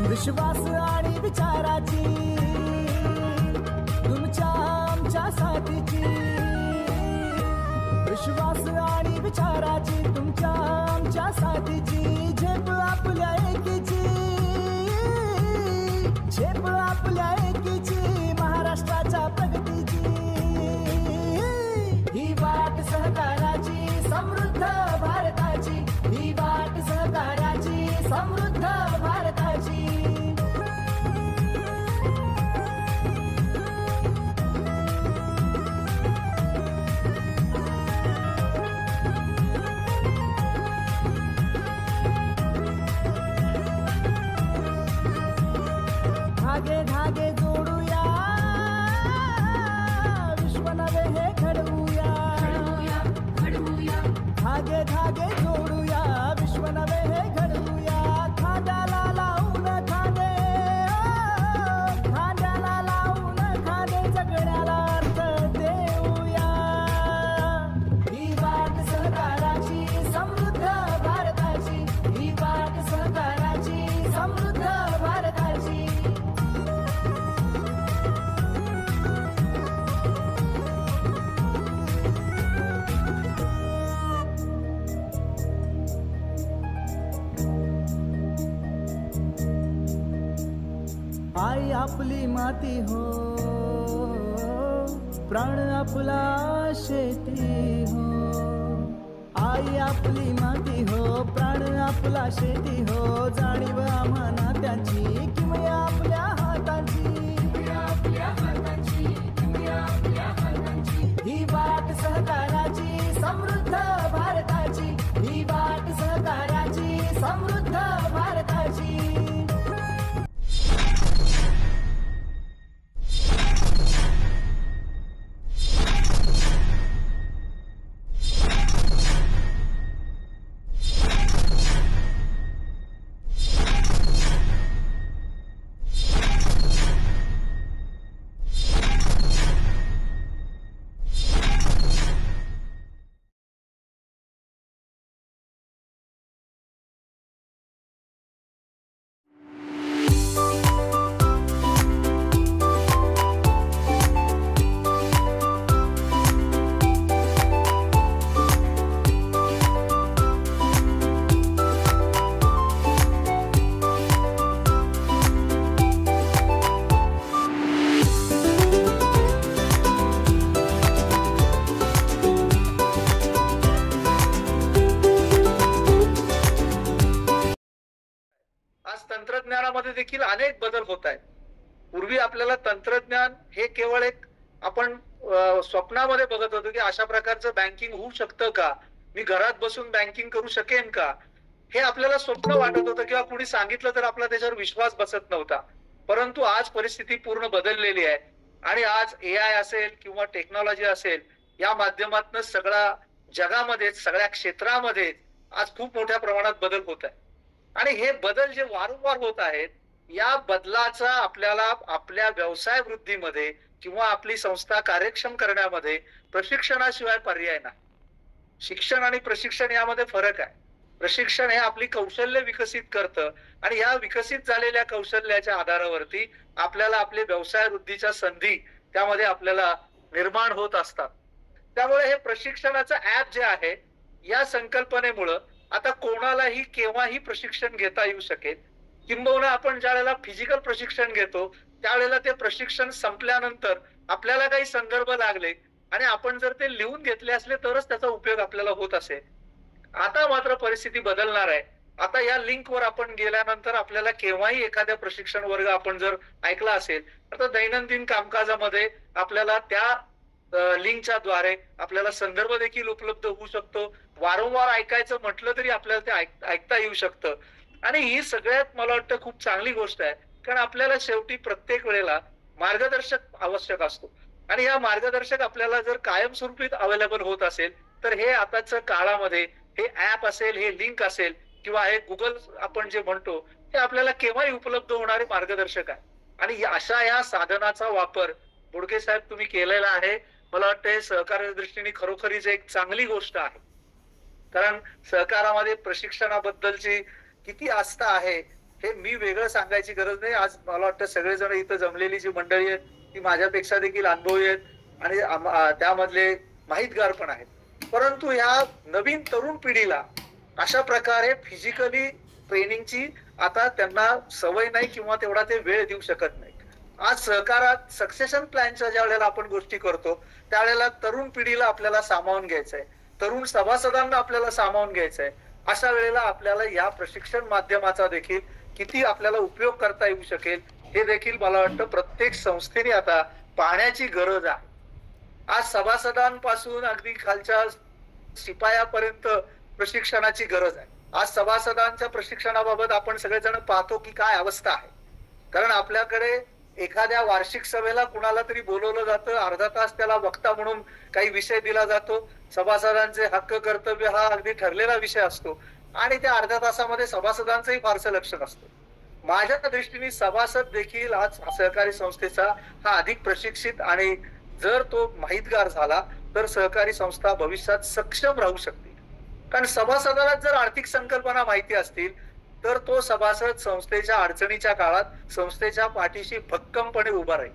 विश्वास आणि विचाराची तुमच्या आमच्या साथीची, विश्वास आणि विचाराची तुमच्या आमच्या साथीची, झेप आपल्या एकीची, झेप आपल्या एकीची, महाराष्ट्राच्या प्रगतीची, ही वाट सहकाराची समृद्ध भारताची, ही वाट सहकाराची समृद्ध भारताची. धागे धागे जोडूया, विश्व नवे हे घडवूया, धागे धागे जोडूया, विश्व नवे हे घडवूया, खांद्याला लावून खांदे, खांद्याला लावून खांदे, जगण्याला अर्थ देऊया, ही वाट सहकाराची समृद्ध भारताची, ही वाट सहकाराची समृद्ध भारताची. आई आपली माती हो, प्राण आपला शेती हो, आई आपली माती हो, प्राण आपला शेती हो, जाणीव आम्हा नात्यांची, किमया आपल्या हातांची, ही वाट सहकाराची समृद्ध भारताची, ही वाट सहकाराची समृद्ध भारताची. आज तंत्रज्ञानामध्ये देखील अनेक बदल होत आहेत. पूर्वी आपल्याला तंत्रज्ञान हे केवळ एक आपण स्वप्नामध्ये बघत होतो की अशा प्रकारचं बँकिंग होऊ शकतं का, मी घरात बसून बँकिंग करू शकेन का, हे आपल्याला स्वप्न वाटत होतं किंवा कुणी सांगितलं तर आपला त्याच्यावर विश्वास बसत नव्हता. परंतु आज परिस्थिती पूर्ण बदललेली आहे आणि आज AI असेल किंवा टेक्नॉलॉजी असेल या माध्यमातून सगळ्या जगामध्ये सगळ्या क्षेत्रामध्ये आज खूप मोठ्या प्रमाणात बदल होत आहे. आणि हे बदल जे वारंवार होत आहेत या बदलाचा आपल्याला आपल्या व्यवसाय वृद्धीमध्ये किंवा आपली संस्था कार्यक्षम करण्यामध्ये प्रशिक्षणाशिवाय पर्याय नाही. शिक्षण आणि प्रशिक्षण यामध्ये फरक आहे. प्रशिक्षण हे आपली कौशल्य विकसित करतं आणि या विकसित झालेल्या कौशल्याच्या आधारावरती आपल्याला आपले व्यवसाय वृद्धीच्या संधी त्यामध्ये आपल्याला निर्माण होत असतात. त्यामुळे हे प्रशिक्षणाचं ऍप जे आहे या संकल्पनेमुळं आता कोणालाही केव्हाही प्रशिक्षण घेता येऊ शकेल. किंबहुना आपण ज्या वेळेला फिजिकल प्रशिक्षण घेतो त्यावेळेला ते प्रशिक्षण संपल्यानंतर आपल्याला काही संदर्भ लागले आणि आपण जर ते लिहून घेतले असले तरच त्याचा उपयोग आपल्याला होत असेल. आता मात्र परिस्थिती बदलणार आहे. आता या लिंकवर आपण गेल्यानंतर आपल्याला केव्हाही एखाद्या प्रशिक्षण वर्ग आपण जर ऐकला असेल तर दैनंदिन कामकाजामध्ये आपल्याला त्या लिंकच्या द्वारे आपल्याला संदर्भ देखील उपलब्ध होऊ शकतो. वारंवार ऐकायचं म्हटलं तरी आपल्याला ते ऐकता येऊ शकतं. आणि ही सगळ्यात मला वाटतं खूप चांगली गोष्ट आहे, कारण आपल्याला शेवटी प्रत्येक वेळेला मार्गदर्शक आवश्यक असतो आणि या मार्गदर्शक आपल्याला जर कायमस्वरूपी अवेलेबल होत असेल तर हे आताच्या काळामध्ये हे ऍप असेल, हे लिंक असेल किंवा हे गुगल आपण जे म्हणतो हे आपल्याला केव्हाही उपलब्ध होणारे मार्गदर्शक आहे. आणि अशा या साधनाचा वापर बोडके साहेब तुम्ही केलेला आहे. मला वाटतं हे सहकार्याच्या दृष्टीने खरोखरीच एक चांगली गोष्ट आहे, कारण सहकारामध्ये प्रशिक्षणाबद्दलची किती आस्था आहे हे मी वेगळं सांगायची गरज नाही. आज मला वाटतं सगळेजण इथं जमलेली जी मंडळी आहेत ती माझ्यापेक्षा देखील अनुभवी आहेत आणि त्यामधले माहितगार पण आहेत. परंतु ह्या नवीन तरुण पिढीला अशा प्रकारे फिजिकली ट्रेनिंगची आता त्यांना सवय नाही किंवा तेवढा ते वेळ देऊ शकत नाही. आज सहकारात सक्सेशन प्लॅनच्या ज्या वेळेला आपण गोष्टी करतो त्यावेळेला तरुण पिढीला आपल्याला सामावून घ्यायचंय, तरुण सभासदांना आपल्याला सामावून घ्यायचंय. अशा वेळेला आपल्याला या प्रशिक्षण माध्यमाचा देखील किती आपल्याला उपयोग करता येऊ शकेल हे देखील मला वाटतं प्रत्येक संस्थेने आता पाहण्याची गरज आहे. आज सभासदांपासून अगदी खालच्या शिपायापर्यंत प्रशिक्षणाची गरज आहे. आज सभासदांच्या प्रशिक्षणाबाबत आपण सगळेजण पाहतो की काय अवस्था आहे. कारण आपल्याकडे एखाद्या वार्षिक सभेला कुणाला तरी बोलवलं जातं, अर्धा तास त्याला वक्ता म्हणून काही विषय दिला जातो. सभासदांचे हक्क कर्तव्य हा अगदी ठरलेला विषय असतो आणि त्या अर्ध्या तासामध्ये सभासदांचंही फारसं लक्ष नसतं. माझ्या दृष्टीने सभासद देखील आज सहकारी संस्थेचा हा अधिक प्रशिक्षित आणि जर तो माहितगार झाला तर सहकारी संस्था भविष्यात सक्षम राहू शकते. कारण सभासदाला जर आर्थिक संकल्पना माहिती असतील तर तो सभासद संस्थेच्या अडचणीच्या काळात संस्थेच्या पाठीशी भक्कमपणे उभा राहील.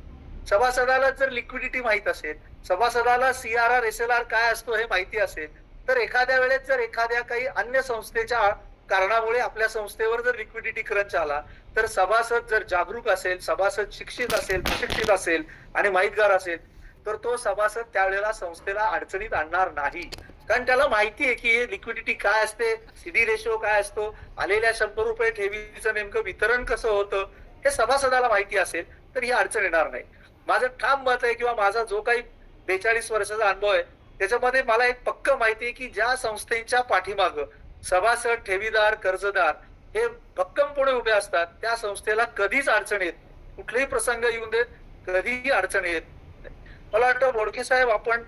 सभासदाला जर लिक्विडिटी माहित असेल, सभासदाला CRR SLR काय असतो हे माहिती असेल तर एखाद्या वेळेस जर एखाद्या काही अन्य संस्थेच्या कारणामुळे आपल्या संस्थेवर जर लिक्विडिटी क्रंच आला तर सभासद जर जागरूक असेल, सभासद शिक्षित असेल, प्रशिक्षित असेल आणि माहितगार असेल तर तो सभासद त्यावेळेला संस्थेला अडचणीत आणणार नाही. कारण त्याला माहिती आहे की हे लिक्विडिटी काय असते, CD रेशो काय असतो, आलेल्या 100 रुपये ठेवीचं नेमकं वितरण कसं होतं हे सभासदाला माहिती असेल तर ही अडचण येणार नाही. माझं ठाम मत आहे किंवा माझा जो काही 42 वर्षाचा अनुभव आहे त्याच्यामध्ये मला एक पक्क माहिती आहे की ज्या संस्थेच्या पाठीमागं सभासद, ठेवीदार, कर्जदार हे भक्कमपणे उभे असतात त्या संस्थेला कधीच अडचण येत नाही. कुठलेही प्रसंग येऊन देत, कधीही अडचण येत नाही. मला वाटतं बोडके साहेब आपण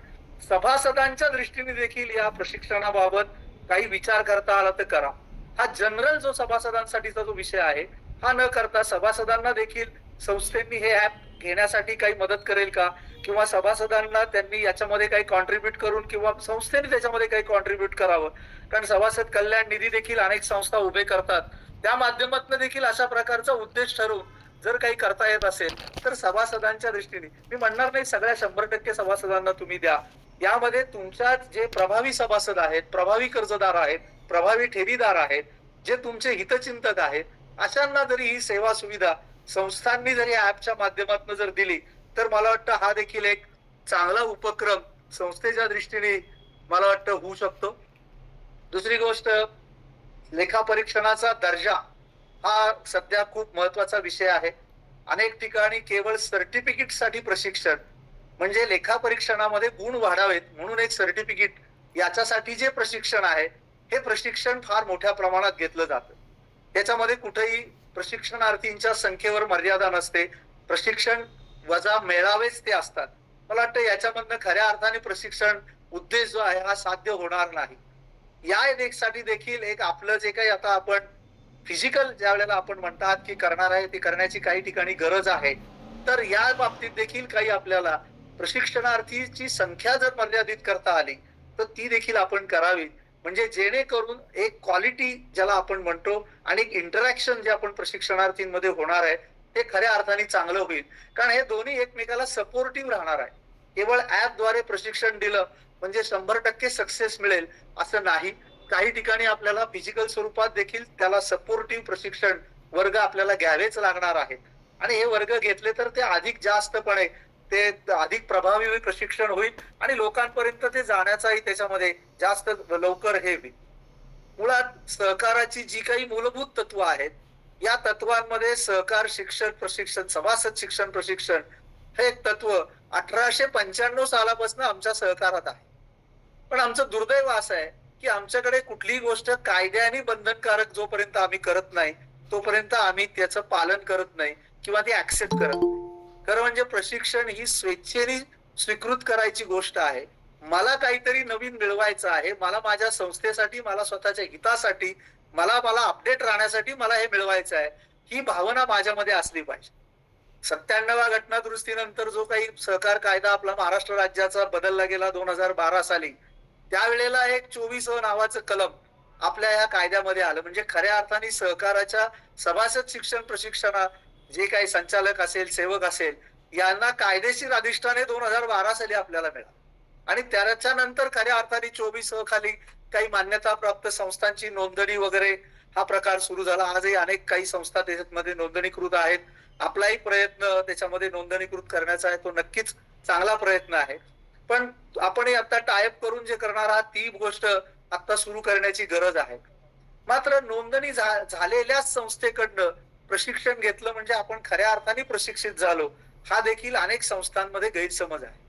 सभासदांच्या दृष्टीने देखील या प्रशिक्षणाबाबत काही विचार करता आला तर करा. हा जनरल जो सभासदांसाठीचा जो विषय आहे हा न करता सभासदांना देखील संस्थेनी हे ऍप घेण्यासाठी काही मदत करेल का किंवा सभासदांना त्यांनी याच्यामध्ये काही कॉन्ट्रीब्युट करून किंवा संस्थेने त्याच्यामध्ये काही कॉन्ट्रीब्युट करावं. कारण सभासद कल्याण निधी देखील अनेक संस्था उभे करतात. त्या माध्यमातून देखील अशा प्रकारचा उद्देश ठरवून जर काही करता येत असेल तर सभासदांच्या दृष्टीने मी म्हणणार नाही सगळ्या 100% सभासदांना तुम्ही द्या. यामध्ये तुमच्या जे प्रभावी सभासद आहेत, प्रभावी कर्जदार आहेत, प्रभावी ठेवीदार आहेत, जे तुमचे हितचिंतक आहेत अशांना जरी ही सेवा सुविधा संस्थांनी जरी ऍपच्या माध्यमातून जर दिली तर मला वाटतं हा देखील एक चांगला उपक्रम संस्थेच्या दृष्टीने मला वाटतं होऊ शकतो. दुसरी गोष्ट लेखापरीक्षणाचा दर्जा हा सध्या खूप महत्वाचा विषय आहे. अनेक ठिकाणी केवळ सर्टिफिकेट साठी प्रशिक्षण म्हणजे लेखापरीक्षणामध्ये गुण वाढावेत म्हणून एक सर्टिफिकेट याच्यासाठी जे प्रशिक्षण आहे हे प्रशिक्षण फार मोठ्या प्रमाणात घेतलं जातं. त्याच्यामध्ये कुठेही प्रशिक्षणार्थींच्या संख्येवर मर्यादा नसते. प्रशिक्षण वजा मेळावेच ते असतात. मला वाटतं याच्यामधनं खऱ्या अर्थाने प्रशिक्षण उद्देश जो आहे हा साध्य होणार नाही. या साठी देखील एक आपलं जे काही आता आपण फिजिकल ज्या वेळेला आपण म्हणतात की करणार आहे ते करण्याची काही ठिकाणी गरज आहे तर या बाबतीत देखील काही आपल्याला प्रशिक्षणार्थीची संख्या जर मर्यादित करता आली तर ती देखील आपण करावी. म्हणजे जेणेकरून एक क्वालिटी ज्याला आपण म्हणतो आणि एक इंटरॅक्शन जे आपण प्रशिक्षणार्थींमध्ये होणार आहे ते खऱ्या अर्थाने चांगलं होईल. कारण हे दोन्ही एकमेकाला सपोर्टिव्ह राहणार आहे. केवळ ऍपद्वारे प्रशिक्षण दिलं म्हणजे 100% सक्सेस मिळेल असं नाही. काही ठिकाणी आपल्याला फिजिकल स्वरूपात देखील त्याला सपोर्टिव्ह प्रशिक्षण वर्ग आपल्याला घ्यावेच लागणार आहेत आणि हे वर्ग घेतले तर ते अधिक जास्तपणे ते अधिक प्रभावी प्रशिक्षण होईल आणि लोकांपर्यंत ते जाण्याचाही त्याच्यामध्ये जास्त लवकर हे होईल. मुळात सहकाराची जी काही मूलभूत तत्व आहेत या तत्वांमध्ये सहकार शिक्षण प्रशिक्षण, सभासद शिक्षण प्रशिक्षण हे एक तत्व 1895 सालापासून आमच्या सहकारात आहे. पण आमचं दुर्दैव असं आहे की आमच्याकडे कुठलीही गोष्ट कायद्याने बंधनकारक जोपर्यंत आम्ही करत नाही तोपर्यंत आम्ही त्याचं पालन करत नाही किंवा ती ऍक्सेप्ट करत नाही. खरं म्हणजे प्रशिक्षण ही स्वेच्छेने स्वीकृत करायची गोष्ट आहे. मला काहीतरी नवीन मिळवायचं आहे, मला माझ्या संस्थेसाठी, मला स्वतःच्या हितासाठी, मला अपडेट राहण्यासाठी मला हे मिळवायचं आहे, ही भावना माझ्यामध्ये असली पाहिजे. 97व्या घटना दुरुस्तीनंतर जो काही सहकार कायदा आपला महाराष्ट्र राज्याचा बदलला गेला 2012 साली त्यावेळेला एक 24 नावाचं कलम आपल्या ह्या कायद्यामध्ये आलं. म्हणजे खऱ्या अर्थाने सहकाराच्या सभासद शिक्षण प्रशिक्षणा जे काही संचालक असेल, सेवक असेल, यांना कायदेशीर अधिष्ठाने 2012 साली आपल्याला मिळालं. आणि त्याच्यानंतर खऱ्या अर्थाने 24 खाली काही मान्यताप्राप्त संस्थांची नोंदणी वगैरे हा प्रकार सुरू झाला. आजही अनेक काही संस्था त्याच्यामध्ये नोंदणीकृत आहेत. आपलाही प्रयत्न त्याच्यामध्ये नोंदणीकृत करण्याचा आहे, तो नक्कीच चांगला प्रयत्न आहे. पण आपणही आता टायअप करून जे करणार आहात ती गोष्ट आता सुरू करण्याची गरज आहे. मात्र नोंदणी झालेल्या संस्थेकडनं प्रशिक्षण घेतलं म्हणजे आपण खऱ्या अर्थाने प्रशिक्षित झालो, हा देखील अनेक संस्थांमध्ये गैरसमज आहे.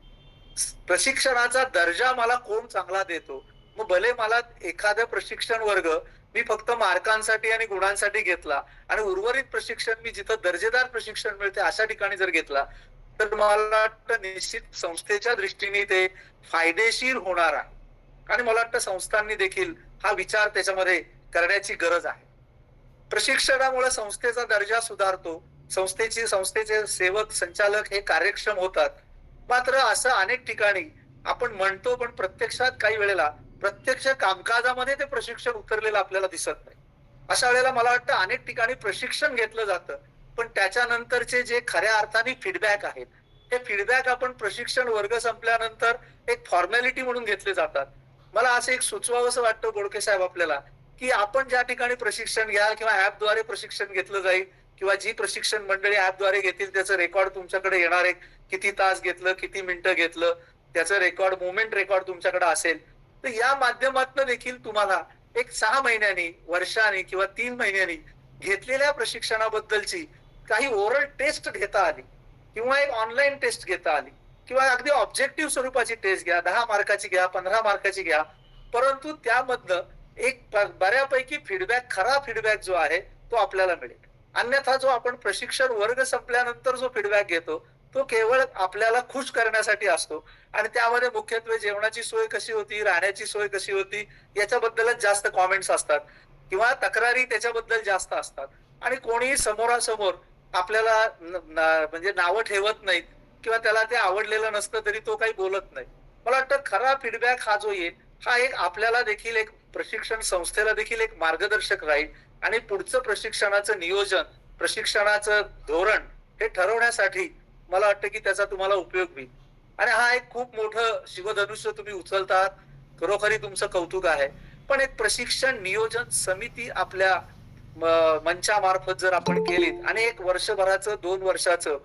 प्रशिक्षणाचा दर्जा मला कोण चांगला देतो? मग भले मला एखादा प्रशिक्षण वर्ग मी फक्त मार्कांसाठी आणि गुणांसाठी घेतला आणि उर्वरित प्रशिक्षण मी जिथं दर्जेदार प्रशिक्षण मिळते अशा ठिकाणी जर घेतला, तर मला वाटतं निश्चित संस्थेच्या दृष्टीने ते फायदेशीर होणार आहे. आणि मला वाटतं संस्थांनी देखील हा विचार त्याच्यामध्ये करण्याची गरज आहे. प्रशिक्षणामुळे संस्थेचा दर्जा सुधारतो. संस्थेचे सेवक, संचालक हे कार्यक्षम होतात. मात्र असं अनेक ठिकाणी आपण म्हणतो, पण प्रत्यक्षात काही वेळेला प्रत्यक्ष कामकाजामध्ये ते प्रशिक्षण उतरलेलं आपल्याला दिसत नाही. अशा वेळेला मला वाटतं अनेक ठिकाणी प्रशिक्षण घेतलं जातं, पण त्याच्यानंतरचे जे खऱ्या अर्थाने फीडबॅक आहेत, हे फीडबॅक आपण प्रशिक्षण वर्ग संपल्यानंतर एक फॉर्मॅलिटी म्हणून घेतले जातात. मला असं एक सुचवावंसं वाटतं बोडके साहेब आपल्याला, की आपण ज्या ठिकाणी प्रशिक्षण घ्याल किंवा ऍपद्वारे प्रशिक्षण घेतलं जाईल किंवा जी प्रशिक्षण मंडळी ऍपद्वारे घेतील त्याचं रेकॉर्ड तुमच्याकडे येणार आहे. किती तास घेतलं, किती मिनिटं घेतलं, त्याचं रेकॉर्ड, मुवमेंट रेकॉर्ड तुमच्याकडे असेल. तर या माध्यमातून देखील तुम्हाला एक 6 महिन्यांनी, वर्षांनी किंवा 3 महिन्यांनी घेतलेल्या प्रशिक्षणाबद्दलची काही ओरल टेस्ट घेता आली किंवा एक ऑनलाईन टेस्ट घेता आली किंवा अगदी ऑब्जेक्टिव्ह स्वरूपाची टेस्ट घ्या, 10 मार्काची घ्या, 15 मार्काची घ्या, परंतु त्यामधनं एक बऱ्यापैकी फीडबॅक, खरा फीडबॅक जो आहे तो आपल्याला मिळेल. अन्यथा जो आपण प्रशिक्षण वर्ग संपल्यानंतर जो फीडबॅक घेतो तो केवळ आपल्याला खुश करण्यासाठी असतो आणि त्यामध्ये मुख्यत्वे जेवणाची सोय कशी होती, राहण्याची सोय कशी होती याच्याबद्दलच जास्त कॉमेंट्स असतात किंवा तक्रारी त्याच्याबद्दल जास्त असतात आणि कोणीही समोरासमोर आपल्याला म्हणजे नावं ठेवत नाहीत किंवा त्याला ते आवडलेलं नसतं तरी तो काही बोलत नाही. मला वाटतं खरा फीडबॅक हा जो येईल हा एक आपल्याला देखील, एक प्रशिक्षण संस्थेला देखील एक मार्गदर्शक राहील आणि पुढचं प्रशिक्षणाचं नियोजन, प्रशिक्षणाचं धोरण हे ठरवण्यासाठी मला वाटतं की त्याचा तुम्हाला उपयोग होईल. आणि हा एक खूप मोठं शिवधनुष्य तुम्ही उचलतात, खरोखरी तुमचं कौतुक आहे. पण एक प्रशिक्षण नियोजन समिती आपल्या मंचामार्फत जर आपण केलीत आणि एक वर्षभराचं, 2 वर्षाचं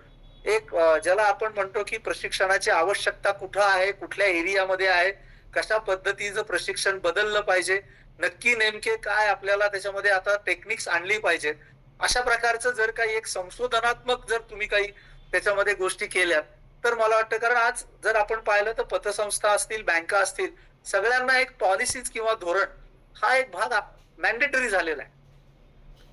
एक ज्याला आपण म्हणतो की प्रशिक्षणाची आवश्यकता कुठं आहे, कुठल्या एरियामध्ये आहे, कशा पद्धतीचं प्रशिक्षण बदललं पाहिजे, नक्की नेमके काय आपल्याला त्याच्यामध्ये आता टेक्निक्स आणली पाहिजेत, अशा प्रकारचं जर काही एक संशोधनात्मक जर तुम्ही काही त्याच्यामध्ये गोष्टी केल्या तर मला वाटतं, कारण आज जर आपण पाहिलं तर पतसंस्था असतील, बँका असतील, सगळ्यांना एक पॉलिसीज किंवा धोरण हा एक भाग मॅन्डेटरी झालेला आहे.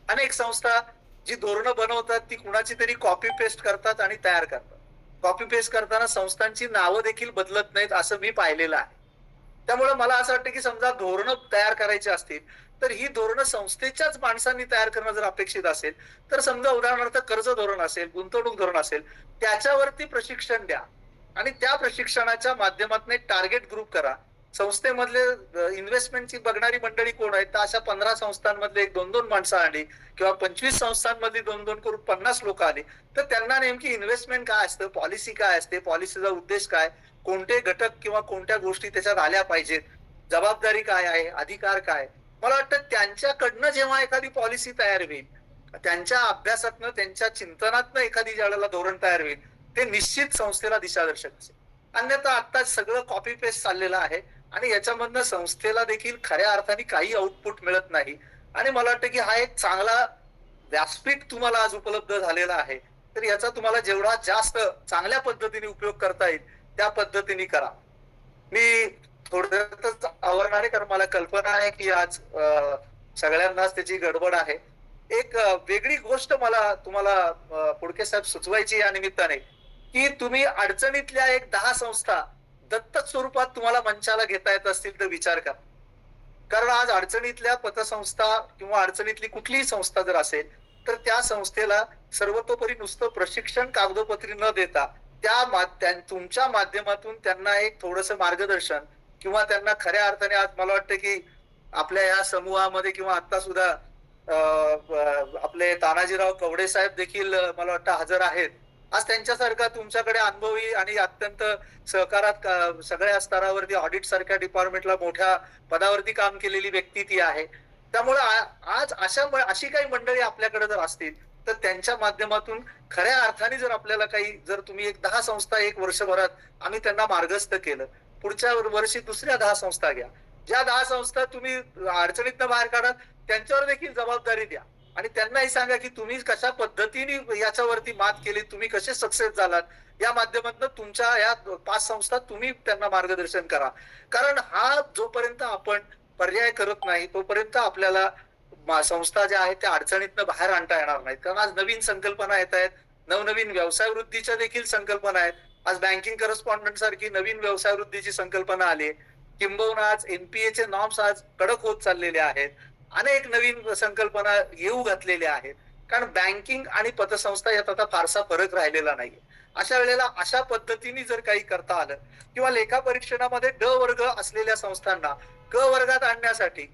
अनेक संस्था जी धोरणं बनवतात ती कुणाची तरी कॉपी पेस्ट करतात आणि तयार करतात. कॉपी पेस्ट करताना संस्थांची नावं देखील बदलत नाहीत असं मी पाहिलेलं आहे. त्यामुळे मला असं वाटतं की समजा धोरणं तयार करायची असतील तर ही धोरणं संस्थेच्याच माणसांनी तयार करणं जर अपेक्षित असेल तर समजा उदाहरणार्थ कर्ज धोरण असेल, गुंतवणूक धोरण असेल, त्याच्यावरती प्रशिक्षण द्या आणि त्या प्रशिक्षणाच्या माध्यमातून एक टार्गेट ग्रुप करा. संस्थेमधले इन्व्हेस्टमेंटची बघणारी मंडळी कोण आहेत तर अशा 15 संस्थांमधले 1-2 माणसं आली किंवा 25 संस्थांमधली 2-2 करून 50 लोक आली तर त्यांना नेमकी इन्व्हेस्टमेंट काय असतं, पॉलिसी काय असते, पॉलिसीचा उद्देश काय, कोणते घटक किंवा कोणत्या गोष्टी त्याच्यात आल्या पाहिजेत, जबाबदारी काय आहे, अधिकार काय. मला वाटतं त्यांच्याकडनं जेव्हा एखादी पॉलिसी तयार होईल, त्यांच्या अभ्यासातनं, त्यांच्या चिंतनातनं एखादी ज्यावेळेला धोरण तयार होईल ते निश्चित संस्थेला दिशादर्शक असेल. अन्यथा आता सगळं कॉपी पेस्ट चाललेलं आहे आणि याच्यामधनं संस्थेला देखील खऱ्या अर्थाने काही आउटपुट मिळत नाही. आणि मला वाटतं की हा एक चांगला व्यासपीठ तुम्हाला आज उपलब्ध झालेला आहे, तर याचा तुम्हाला जेवढा जास्त चांगल्या पद्धतीने उपयोग करता येईल त्या पद्धतीने करा. मी थोडक्यातच आवरणार आहे कारण मला कल्पना आहे की आज सगळ्यांनाच त्याची गडबड आहे. एक वेगळी गोष्ट मला तुम्हाला पुडके साहेब सुचवायची या निमित्ताने की तुम्ही अडचणीतल्या एक 10 संस्था दत्तक स्वरूपात तुम्हाला मंचाला घेता येत असतील तर विचार करा. कारण आज अडचणीतल्या पतसंस्था किंवा अडचणीतली कुठलीही संस्था जर असेल तर त्या संस्थेला सर्वतोपरी नुसतं प्रशिक्षण कागदोपत्री न देता तुमच्या माध्यमातून त्यांना एक थोडंसं मार्गदर्शन किंवा त्यांना खऱ्या अर्थाने आज मला वाटतं की आपल्या या समूहामध्ये किंवा आता सुद्धा आपले तानाजीराव कवडे साहेब देखील मला वाटतं हजर आहेत. आज त्यांच्यासारखा तुमच्याकडे अनुभवी आणि अत्यंत सहकारात सगळ्या स्तरावरती ऑडिट सारख्या डिपार्टमेंटला मोठ्या पदावरती काम केलेली व्यक्ती ती आहे. त्यामुळे आज अशी काही मंडळी आपल्याकडे जर असतील तर त्यांच्या माध्यमातून खऱ्या अर्थाने जर आपल्याला काही जर तुम्ही एक 10 संस्था एक वर्षभरात आम्ही त्यांना मार्गस्थ केलं, पुढच्या वर्षी दुसऱ्या 10 संस्था घ्या. ज्या 10 संस्था तुम्ही अडचणीतनं बाहेर काढा त्यांच्यावर देखील जबाबदारी द्या आणि त्यांनाही सांगा की तुम्ही कशा पद्धतीने याच्यावरती मात केली, तुम्ही कसे सक्सेस झालात, या माध्यमातून तुमच्या या 5 संस्था तुम्ही त्यांना मार्गदर्शन करा. कारण हा जोपर्यंत आपण पर्याय करत नाही तोपर्यंत आपल्याला संस्था ज्या आहेत त्या अडचणीतनं बाहेर आणता येणार नाहीत. कारण आज नवीन संकल्पना येत आहेत, नवनवीन व्यवसाय वृद्धीच्या देखील संकल्पना आहेत. आज बँकिंग करस्पॉन्डंट सारखी नवीन व्यवसाय वृद्धीची संकल्पना आली, किंबहुना आज एनपीए चे नॉर्म्स आज कडक होत चाललेले आहेत. अनेक नवीन संकल्पना येऊ घातलेल्या आहेत. कारण बँकिंग आणि पतसंस्था यात आता फारसा फरक राहिलेला नाहीये. अशा वेळेला अशा पद्धतीने जर काही करता आलं किंवा लेखा परीक्षणामध्ये ड वर्ग असलेल्या संस्थांना क वर्गात आणण्यासाठी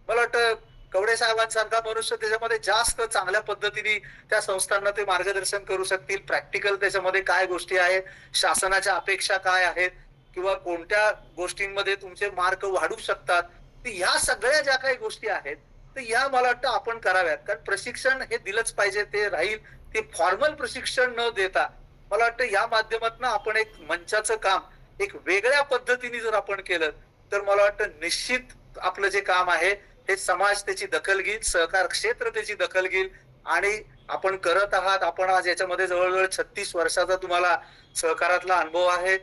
मला वाटतं कवडे साहेबांसारखा मनुष्य त्याच्यामध्ये जास्त चांगल्या पद्धतीने त्या संस्थांना ते मार्गदर्शन करू शकतील. प्रॅक्टिकल त्याच्यामध्ये काय गोष्टी आहेत, शासनाच्या अपेक्षा काय आहेत किंवा कोणत्या गोष्टींमध्ये तुमचे मार्क वाढू शकतात, तर ह्या सगळ्या ज्या काही गोष्टी आहेत तर या मला वाटतं आपण कराव्यात. कारण प्रशिक्षण हे दिलंच पाहिजे, ते राहील. ते फॉर्मल प्रशिक्षण न देता मला वाटतं या माध्यमातून आपण एक मंचाचं काम एक वेगळ्या पद्धतीने जर आपण केलं तर मला वाटतं निश्चित आपलं जे काम आहे हे समाज त्याची दखल घेईल, सहकार क्षेत्र त्याची दखल घेईल आणि आपण करत आहात. आपण आज याच्यामध्ये जवळजवळ 36 वर्षाचा तुम्हाला सहकारातला अनुभव आहे.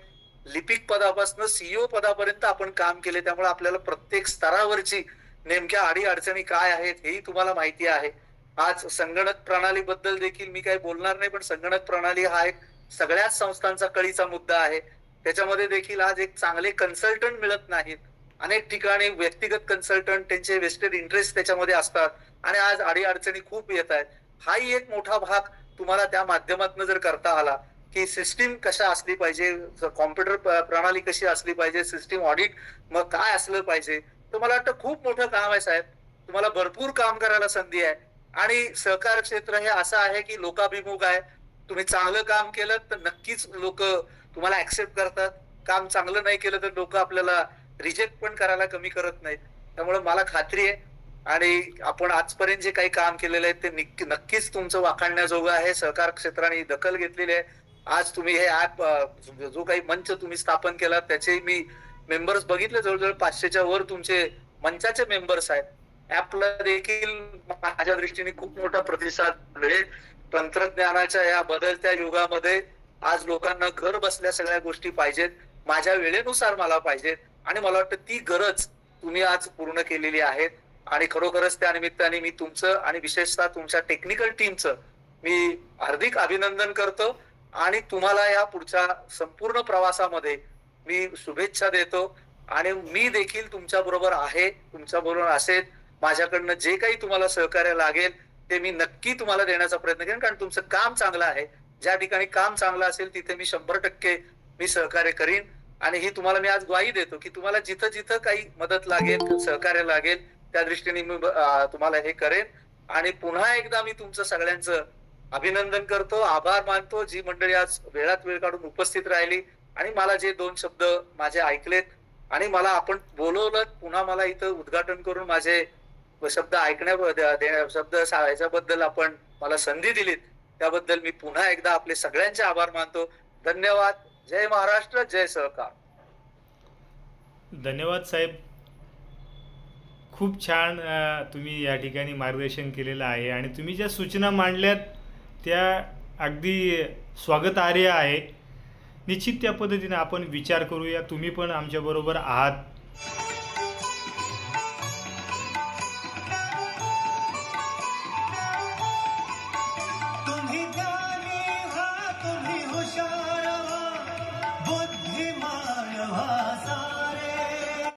लिपिक पदापासून सीईओ पदापर्यंत आपण काम केले, त्यामुळे आपल्याला प्रत्येक स्तरावरची नेमक्या अडीअडचणी काय आहेत हेही तुम्हाला माहिती आहे. आज संगणक प्रणाली बद्दल देखील मी काही बोलणार नाही, पण संगणक प्रणाली हा एक सगळ्याच संस्थांचा कळीचा मुद्दा आहे. त्याच्यामध्ये देखील आज एक चांगले कन्सल्टंट मिळत नाहीत. अनेक ठिकाणी व्यक्तिगत कन्सल्टंट त्यांचे वेस्टेड इंटरेस्ट त्याच्यामध्ये असतात आणि आज अडीअडचणी खूप येत आहेत. हाही एक मोठा भाग तुम्हाला त्या माध्यमातून जर करता आला की सिस्टीम कशा असली पाहिजे, कॉम्प्युटर प्रणाली कशी असली पाहिजे, सिस्टीम ऑडिट मग काय असलं पाहिजे, तर मला वाटतं खूप मोठं काम आहे साहेब. तुम्हाला भरपूर काम करायला संधी आहे आणि सहकार क्षेत्र हे असं आहे की लोकाभिमुख आहे. तुम्ही चांगलं काम केलं तर नक्कीच लोक तुम्हाला ऍक्सेप्ट करतात. काम चांगलं नाही केलं तर लोक आपल्याला रिजेक्ट पण करायला कमी करत नाहीत. त्यामुळे मला खात्री आहे आणि आपण आजपर्यंत जे काही काम केलेलं आहे ते नक्कीच तुमचं वाखाणण्याजोगं आहे. सहकार क्षेत्राने दखल घेतलेली आहे. आज तुम्ही हे ऍप जो काही मंच तुम्ही स्थापन केला त्याचे मी मेंबर्स बघितले, जवळजवळ 500च्या वर तुमचे मंचाचे मेंबर्स आहेत. ऍपला देखील माझ्या दृष्टीने खूप मोठा प्रतिसाद मिळेल. तंत्रज्ञानाच्या या बदलत्या युगामध्ये आज लोकांना घर बसल्या सगळ्या गोष्टी पाहिजेत, माझ्या वेळेनुसार मला पाहिजेत आणि मला वाटतं ती गरज तुम्ही आज पूर्ण केलेली आहे आणि खरोखरच त्या निमित्ताने मी तुमचं आणि विशेषतः तुमच्या टेक्निकल टीमचं मी हार्दिक अभिनंदन करतो आणि तुम्हाला या पुढच्या संपूर्ण प्रवासामध्ये मी शुभेच्छा देतो आणि मी देखील तुमच्या बरोबर आहे, तुमच्या बरोबर असेल. माझ्याकडनं जे काही तुम्हाला सहकार्य लागेल ते मी नक्की तुम्हाला देण्याचा प्रयत्न करेन, कारण तुमचं काम चांगलं आहे. ज्या ठिकाणी काम चांगलं असेल तिथे मी 100% मी सहकार्य करीन आणि ही तुम्हाला मी आज ग्वाही देतो की तुम्हाला जिथं जिथं काही मदत लागेल, सहकार्य लागेल त्या दृष्टीने मी तुम्हाला हे करेन. आणि पुन्हा एकदा मी तुमचं सगळ्यांचं अभिनंदन करतो, आभार मानतो. जी मंडळी आज वेळात वेळ काढून उपस्थित राहिली आणि मला जे 2 शब्द माझे ऐकलेत आणि मला आपण बोलवलं, पुन्हा मला इथं उद्घाटन करून माझे शब्द शब्द सांगायच्याबद्दल आपण मला संधी दिलीत त्याबद्दल मी पुन्हा एकदा आपले सगळ्यांचे आभार मानतो. धन्यवाद. जय महाराष्ट्र, जय सहकार. धन्यवाद साहेब. खूप छान तुम्ही या ठिकाणी मार्गदर्शन केलेलं आहे आणि तुम्ही ज्या सूचना मांडल्यात त्या अगदी स्वागतार्ह आहे. निश्चित त्या पद्धतीने आपण विचार करूया. तुम्ही पण आमच्याबरोबर आहात.